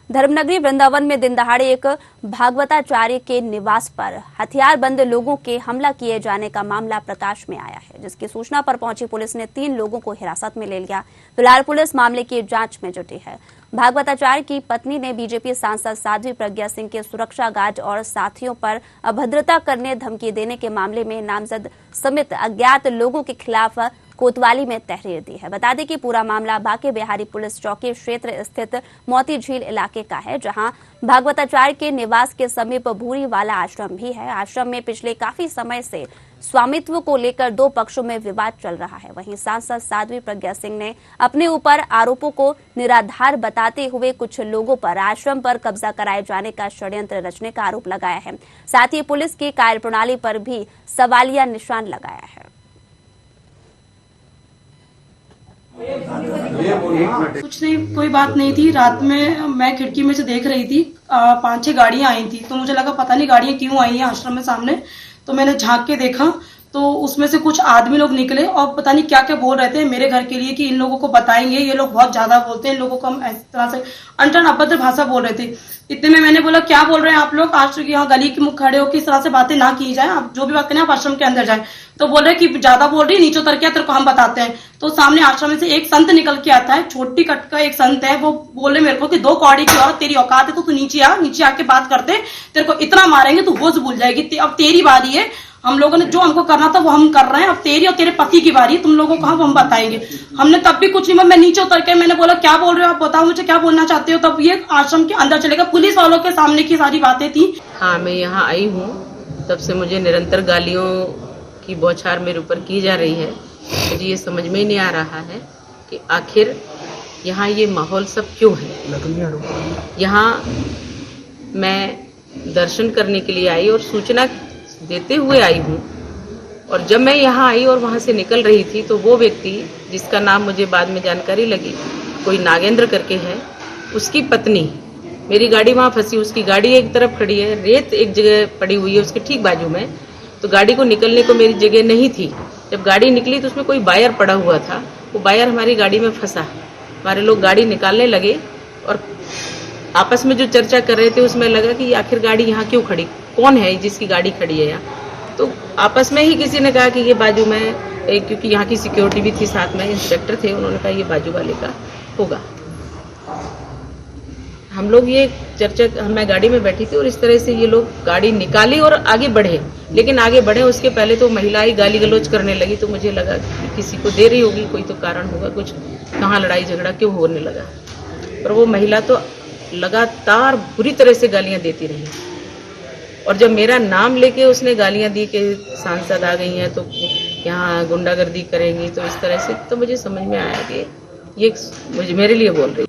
धर्मनगरी वृंदावन में दिन दहाड़े एक भागवताचार्य के निवास पर हथियारबंद लोगों के हमला किए जाने का मामला प्रकाश में आया है, जिसकी सूचना पर पहुंची पुलिस ने 3 लोगों को हिरासत में ले लिया। फिलहाल पुलिस मामले की जांच में जुटी है। भागवताचार्य की पत्नी ने बीजेपी सांसद साध्वी प्रज्ञा सिंह के सुरक्षा गार्ड और साथियों पर अभद्रता करने, धमकी देने के मामले में नामजद समेत अज्ञात लोगों के खिलाफ कोतवाली में तहरीर दी है। बता दें कि पूरा मामला बांके बिहारी पुलिस चौकी क्षेत्र स्थित मोती झील इलाके का है, जहां भागवताचार्य के निवास के समीप भूरी वाला आश्रम भी है। आश्रम में पिछले काफी समय से स्वामित्व को लेकर 2 पक्षों में विवाद चल रहा है। वहीं सांसद साध्वी प्रज्ञा सिंह ने अपने ऊपर आरोपों को निराधार बताते हुए कुछ लोगों पर आश्रम पर कब्जा कराए जाने का षड्यंत्र रचने का आरोप लगाया है। साथ ही पुलिस की कार्यप्रणाली पर भी सवालिया निशान लगाया है। कुछ नहीं, कोई बात नहीं थी। रात में मैं खिड़की में से देख रही थी, 5-6 गाड़ियां आई थी, तो मुझे लगा पता नहीं गाड़ियां क्यों आई हैं आश्रम में सामने। तो मैंने झांक के देखा तो उसमें से कुछ आदमी लोग निकले और पता नहीं क्या क्या बोल रहे थे मेरे घर के लिए कि इन लोगों को बताएंगे, ये लोग बहुत ज्यादा बोलते हैं, इन लोगों को हम इस तरह से अनटन अभद्र भाषा बोल रहे थे। इतने में मैंने बोला क्या बोल रहे हैं आप लोग, आज यहाँ गली के मुख खड़े होकर इस तरह से बातें ना की जाए, आप जो भी बात करें आप आश्रम के अंदर जाए। तो बोल रहे कि ज्यादा बोल रही, नीचे उतर के तेरे को हम बताते हैं। तो सामने आश्रम में से एक संत निकल के आता है, छोटी कट का एक संत है। वो बोले मेरे को कि 2 कौड़ी की औरत तेरी औकात है तो तू नीचे आ, नीचे आके बात करते, तेरे को इतना मारेंगे तू होश भूल जाएगी, अब तेरी बारी है। हम लोगों ने जो हमको करना था वो हम कर रहे हैं, अब तेरी और तेरे पति की बारी है, तुम लोगों को हम बताएंगे। हमने तब भी कुछ नहीं, मैं नीचे उतर के मैंने बोला क्या बोल रहे हो आप, बताओ मुझे क्या बोलना चाहते हो। तब ये आश्रम के अंदर चलेगा, पुलिस वालों के सामने की सारी बातें थी। हाँ, मैं यहाँ आई हूँ, तब से मुझे निरंतर गालियों की बौछार मेरे ऊपर की जा रही है। मुझे ये समझ में ही नहीं आ रहा है कि आखिर यहाँ ये माहौल सब क्यों है। यहाँ मैं दर्शन करने के लिए आई और सूचना देते हुए आई हूँ, और जब मैं यहाँ आई और वहाँ से निकल रही थी तो वो व्यक्ति, जिसका नाम मुझे बाद में जानकारी लगी कोई नागेंद्र करके है, उसकी पत्नी, मेरी गाड़ी वहाँ फंसी, उसकी गाड़ी एक तरफ खड़ी है, रेत एक जगह पड़ी हुई है उसके ठीक बाजू में, तो गाड़ी को निकलने को मेरी जगह नहीं थी। जब गाड़ी निकली तो उसमें कोई वायर पड़ा हुआ था, वो वायर हमारी गाड़ी में फंसा। हमारे लोग गाड़ी निकालने लगे और आपस में जो चर्चा कर रहे थे उसमें लगा कि आखिर गाड़ी यहाँ क्यों खड़ी, कौन है जिसकी गाड़ी खड़ी है यहाँ। तो आपस में ही किसी ने कहा कि ये बाजू में, क्योंकि यहाँ की सिक्योरिटी भी थी साथ में, इंस्पेक्टर थे, उन्होंने कहा ये बाजू वाले का होगा। हम लोग ये चर्चा, मैं गाड़ी में बैठी थी और इस तरह से ये लोग गाड़ी निकाली और आगे बढ़े, लेकिन आगे बढ़े उसके पहले तो महिलाएं गाली गलौज करने लगी। तो मुझे लगा कि किसी को दे रही होगी, कोई तो कारण होगा, कुछ कहाँ लड़ाई झगड़ा क्यों होने लगा। पर वो महिला तो लगातार बुरी तरह से गालियां देती रही, और जब मेरा नाम लेके उसने गालियां दी कि सांसद आ गई हैं तो यहाँ गुंडागर्दी करेंगी, तो इस तरह से तो मुझे समझ में आया कि ये मुझे मेरे लिए बोल रही